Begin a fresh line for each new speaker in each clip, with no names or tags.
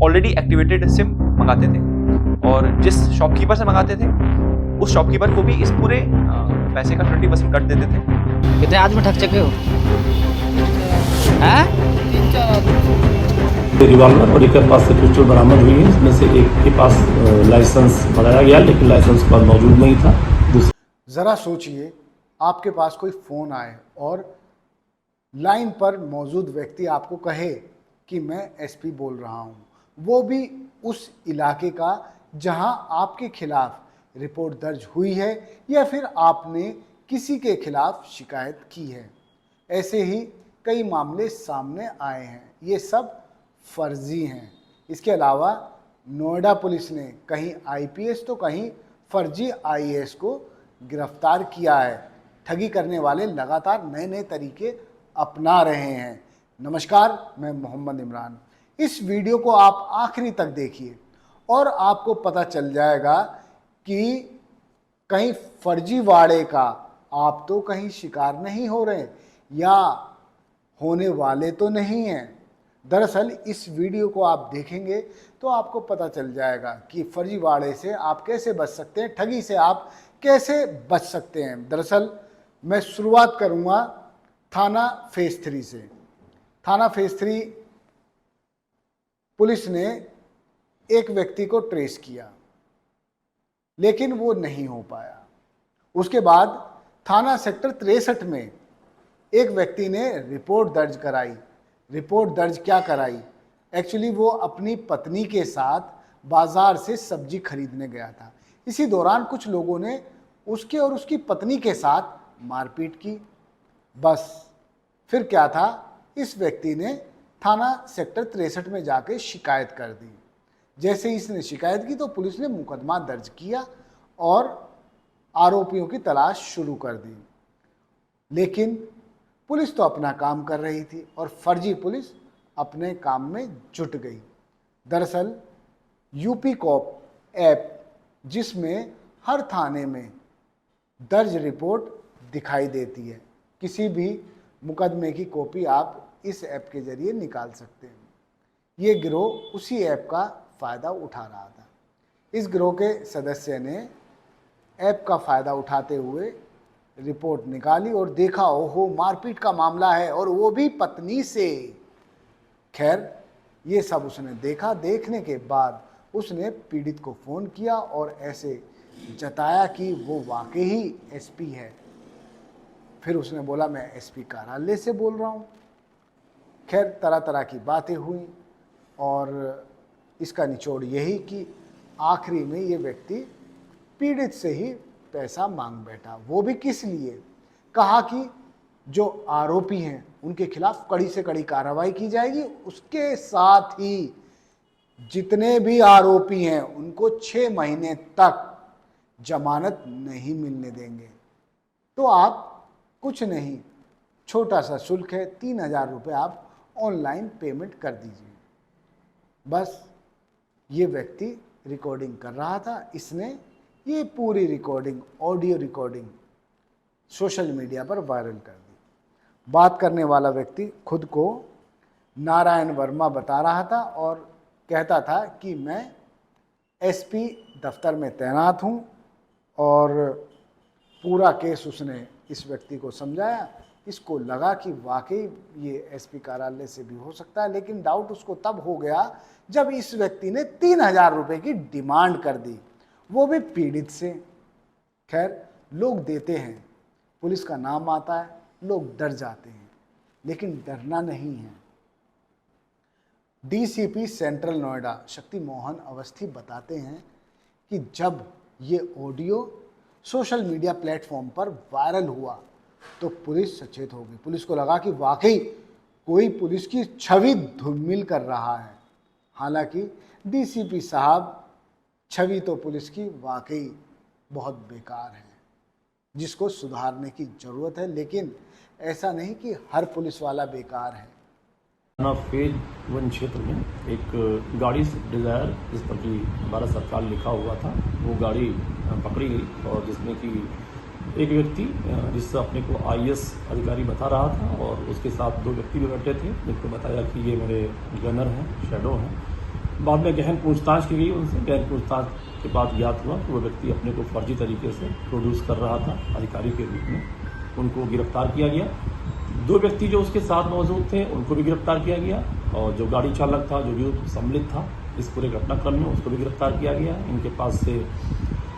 Already activated SIM मंगाते थे और जिस शॉपकीपर से मंगाते थे उस शॉपकीपर को भी इस पूरे पैसे का 20% कट देते थे।
कितने आदमी ठग चुके हो? हैं?
रिवॉल्वर और एक के पास से पिस्टल बरामद हुई है। इसमें से एक के पास लाइसेंस बनाया गया लेकिन लाइसेंस पर मौजूद नहीं था।
ज़रा सोचिए, आपके पास कोई फ़ोन आए और लाइन पर मौजूद व्यक्ति आपको कहे कि मैं एसपी बोल रहा हूँ, वो भी उस इलाके का जहाँ आपके खिलाफ रिपोर्ट दर्ज हुई है या फिर आपने किसी के खिलाफ शिकायत की है। ऐसे ही कई मामले सामने आए हैं। ये सब फर्जी हैं। इसके अलावा नोएडा पुलिस ने कहीं आईपीएस तो कहीं फर्जी आईएएस को गिरफ्तार किया है। ठगी करने वाले लगातार नए नए तरीके अपना रहे हैं। नमस्कार, मैं मोहम्मद इमरान। इस वीडियो को आप आखिरी तक देखिए और आपको पता चल जाएगा कि कहीं फर्जीवाड़े का आप तो कहीं शिकार नहीं हो रहे या होने वाले तो नहीं हैं। दरअसल इस वीडियो को आप देखेंगे तो आपको पता चल जाएगा कि फर्जीवाड़े से आप कैसे बच सकते हैं, ठगी से आप कैसे बच सकते हैं। दरअसल मैं शुरुआत करूंगा थाना फेज 3 से। थाना फेज 3 पुलिस ने एक व्यक्ति को ट्रेस किया लेकिन वो नहीं हो पाया। उसके बाद थाना सेक्टर 63 में एक व्यक्ति ने रिपोर्ट दर्ज कराई। रिपोर्ट दर्ज क्या कराई? एक्चुअली वो अपनी पत्नी के साथ बाजार से सब्जी खरीदने गया था। इसी दौरान कुछ लोगों ने उसके और उसकी पत्नी के साथ मारपीट की। बस फिर क्या था, इस व्यक्ति ने थाना सेक्टर 63 में जाके शिकायत कर दी। जैसे ही इसने शिकायत की तो पुलिस ने मुकदमा दर्ज किया और आरोपियों की तलाश शुरू कर दी। लेकिन पुलिस तो अपना काम कर रही थी और फर्जी पुलिस अपने काम में जुट गई। दरअसल यूपी कॉप ऐप, जिसमें हर थाने में दर्ज रिपोर्ट दिखाई देती है, किसी भी मुकदमे की कॉपी आप इस ऐप के जरिए निकाल सकते हैं। ये गिरोह उसी ऐप का फ़ायदा उठा रहा था। इस गिरोह के सदस्य ने ऐप का फ़ायदा उठाते हुए रिपोर्ट निकाली और देखा, ओहो मारपीट का मामला है और वो भी पत्नी से। खैर ये सब उसने देखा। देखने के बाद उसने पीड़ित को फ़ोन किया और ऐसे जताया कि वो वाकई ही एसपी है। फिर उसने बोला मैं एसपी कार्यालय से बोल रहा हूँ। खैर तरह तरह की बातें हुई और इसका निचोड़ यही कि आखिरी में ये व्यक्ति पीड़ित से ही पैसा मांग बैठा। वो भी किस लिए? कहा कि जो आरोपी हैं उनके खिलाफ कड़ी से कड़ी कार्रवाई की जाएगी, उसके साथ ही जितने भी आरोपी हैं उनको 6 महीने तक जमानत नहीं मिलने देंगे। तो आप कुछ नहीं, छोटा सा शुल्क है, 3000 रुपये आप ऑनलाइन पेमेंट कर दीजिए। बस ये व्यक्ति रिकॉर्डिंग कर रहा था। इसने ये पूरी recording, audio recording social media पर वायरल कर दी। बात करने वाला व्यक्ति खुद को नारायण वर्मा बता रहा था और कहता था कि मैं एसपी दफ्तर में तैनात हूँ और पूरा केस उसने इस व्यक्ति को समझाया। इसको लगा कि वाकई ये एसपी कार्यालय से भी हो सकता है, लेकिन डाउट उसको तब हो गया जब इस व्यक्ति ने 3000 रुपये की डिमांड कर दी, वो भी पीड़ित से। खैर लोग देते हैं, पुलिस का नाम आता है, लोग डर जाते हैं, लेकिन डरना नहीं है। डीसीपी सेंट्रल नोएडा शक्ति मोहन अवस्थी बताते हैं कि जब ये ऑडियो सोशल मीडिया प्लेटफॉर्म पर वायरल हुआ तो पुलिस सचेत हो गई। पुलिस को लगा कि वाकई कोई पुलिस की छवि धूमिल कर रहा है। हालांकि डीसीपी साहब, छवि तो पुलिस की वाकई बहुत बेकार है, जिसको सुधारने की ज़रूरत है। लेकिन ऐसा नहीं कि हर पुलिस वाला बेकार है।
फेज 1 क्षेत्र में एक गाड़ी डिज़ायर जिस पर कि भारत सरकार लिखा हुआ था, वो गाड़ी पकड़ी गई और जिसमें कि एक व्यक्ति जिससे अपने को आईएएस अधिकारी बता रहा था और उसके साथ 2 व्यक्ति भी बैठे थे, जिनको बताया कि ये मेरे गनर हैं, शैडो हैं बाद में गहन पूछताछ की गई उनसे। गहन पूछताछ के बाद ज्ञात हुआ कि वो व्यक्ति अपने को फर्जी तरीके से प्रोड्यूस कर रहा था अधिकारी के रूप में। उनको गिरफ्तार किया गया। 2 व्यक्ति जो उसके साथ मौजूद थे उनको भी गिरफ्तार किया गया, और जो गाड़ी चालक था, जो भी सम्मिलित था इस पूरे घटनाक्रम में, उसको भी गिरफ्तार किया गया। इनके पास से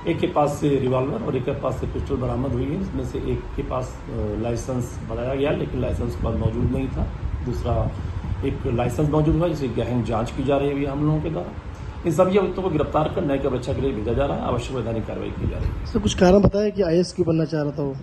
एक के पास से रिवॉल्वर और एक के पास से पिस्टल बरामद हुई है। इसमें से एक के पास लाइसेंस बताया गया, लेकिन लाइसेंस पर मौजूद नहीं था। दूसरा एक लाइसेंस मौजूद हुआ, जिसकी गहन जांच की जा रही है हम लोगों के द्वारा। इन सभी अभियुक्तों को गिरफ्तार कर न्यायिक रक्षा के लिए भेजा जा रहा है। आवश्यक वैधानिक कार्रवाई की जा रही है।
सर कुछ कारण बताया कि आईएएस क्यों बनना चाह रहा था वो?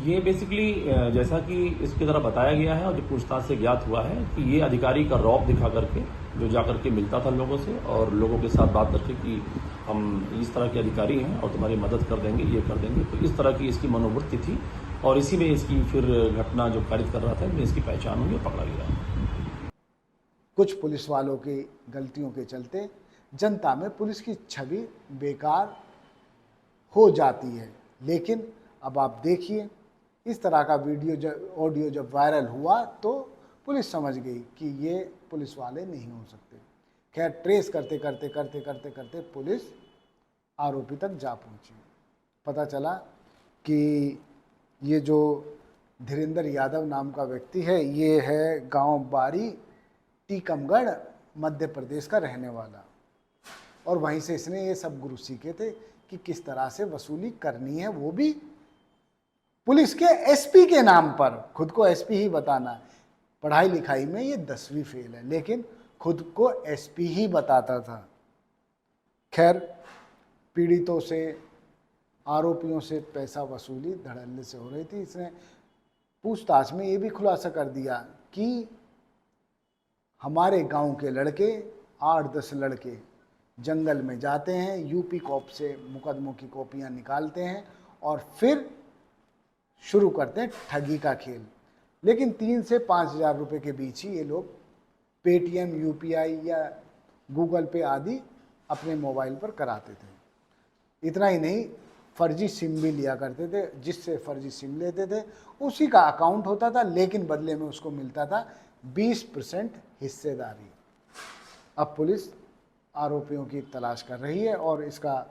ये बेसिकली जैसा कि इसके द्वारा बताया गया है और जो पूछताछ से ज्ञात हुआ है कि ये अधिकारी का रौब दिखा करके जो जाकर के मिलता था लोगों से और लोगों के साथ बात करके कि हम इस तरह के अधिकारी हैं और तुम्हारी मदद कर देंगे, ये कर देंगे, तो इस तरह की इसकी मनोवृत्ति थी और इसी में इसकी फिर घटना जो कारित कर रहा था इसमें इसकी पहचान हुई और पकड़ा गया।
कुछ पुलिस वालों की गलतियों के चलते जनता में पुलिस की छवि बेकार हो जाती है। लेकिन अब आप देखिए, इस तरह का ऑडियो जब वायरल हुआ तो पुलिस समझ गई कि ये पुलिस वाले नहीं हो सकते। खैर, ट्रेस करते करते करते करते करते पुलिस आरोपी तक जा पहुंची। पता चला कि ये जो धीरेंद्र यादव नाम का व्यक्ति है, ये है गांव बारी, टीकमगढ़, मध्य प्रदेश का रहने वाला, और वहीं से इसने ये सब गुरु सीखे थे कि किस तरह से वसूली करनी है, वो भी पुलिस के एसपी के नाम पर। खुद को एसपी ही बताना है। पढ़ाई लिखाई में ये 10वीं फेल है, लेकिन खुद को एसपी ही बताता था। खैर, पीड़ितों से, आरोपियों से पैसा वसूली धड़ल्ले से हो रही थी। इसने पूछताछ में ये भी खुलासा कर दिया कि हमारे गांव के लड़के 8-10 लड़के जंगल में जाते हैं, यूपी कॉप से मुकदमों की कॉपियां निकालते हैं और फिर शुरू करते हैं ठगी का खेल। लेकिन 3 से 5,000 रुपये के बीच ही ये लोग पेटीएम, यूपीआई या गूगल पे आदि अपने मोबाइल पर कराते थे। इतना ही नहीं, फर्जी सिम भी लिया करते थे। जिससे फर्जी सिम लेते थे उसी का अकाउंट होता था, लेकिन बदले में उसको मिलता था 20% हिस्सेदारी। अब पुलिस आरोपियों की तलाश कर रही है और इसका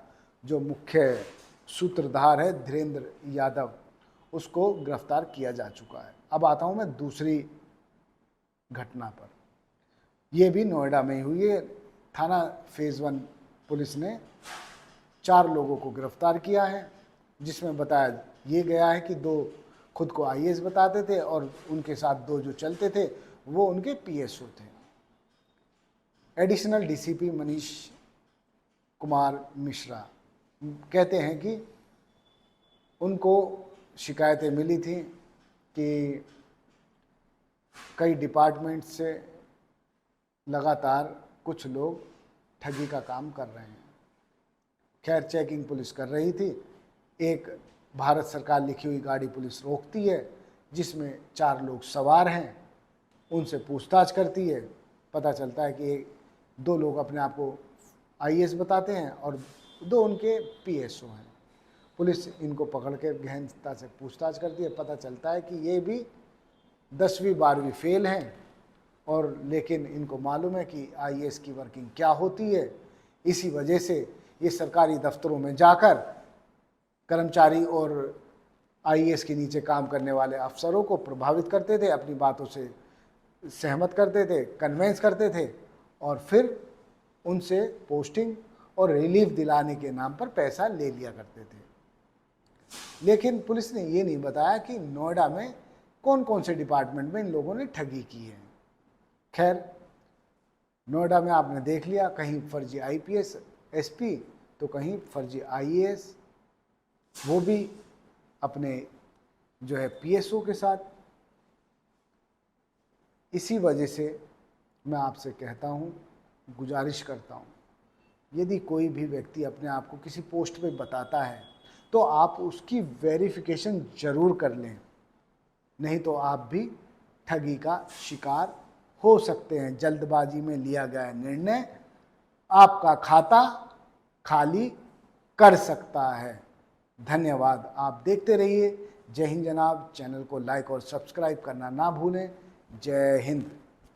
जो मुख्य सूत्रधार है धीरेंद्र यादव, उसको गिरफ्तार किया जा चुका है। अब आता हूं मैं दूसरी घटना पर। यह भी नोएडा में ही हुई है। थाना फेज 1 पुलिस ने 4 लोगों को गिरफ्तार किया है, जिसमें बताया ये गया है कि 2 खुद को आईएएस बताते थे और उनके साथ 2 जो चलते थे वो उनके पीएसओ थे। एडिशनल डीसीपी मनीष कुमार मिश्रा कहते हैं कि उनको शिकायतें मिली थी कि कई डिपार्टमेंट से लगातार कुछ लोग ठगी का काम कर रहे हैं। खैर, चेकिंग पुलिस कर रही थी। एक भारत सरकार लिखी हुई गाड़ी पुलिस रोकती है, जिसमें 4 लोग सवार हैं। उनसे पूछताछ करती है। पता चलता है कि 2 लोग अपने आप को आईएएस बताते हैं और 2 उनके पीएसओ हैं। पुलिस इनको पकड़ के गहनता से पूछताछ करती है। पता चलता है कि ये भी 10वीं 12वीं फेल हैं, और लेकिन इनको मालूम है कि आईएएस की वर्किंग क्या होती है। इसी वजह से ये सरकारी दफ्तरों में जाकर कर्मचारी और आईएएस के नीचे काम करने वाले अफसरों को प्रभावित करते थे, अपनी बातों से सहमत करते थे, कन्वेंस करते थे, और फिर उनसे पोस्टिंग और रिलीफ दिलाने के नाम पर पैसा ले लिया करते थे। लेकिन पुलिस ने ये नहीं बताया कि नोएडा में कौन कौन से डिपार्टमेंट में इन लोगों ने ठगी की है। खैर, नोएडा में आपने देख लिया, कहीं फर्जी आईपीएस एसपी तो कहीं फर्जी आईएएस, वो भी अपने जो है पीएसओ के साथ। इसी वजह से मैं आपसे कहता हूँ, गुजारिश करता हूँ, यदि कोई भी व्यक्ति अपने आप को किसी पोस्ट पे बताता है तो आप उसकी वेरिफिकेशन जरूर कर लें, नहीं तो आप भी ठगी का शिकार हो सकते हैं। जल्दबाजी में लिया गया निर्णय आपका खाता खाली कर सकता है। धन्यवाद। आप देखते रहिए जय हिंद जनाब। चैनल को लाइक और सब्सक्राइब करना ना भूलें। जय हिंद।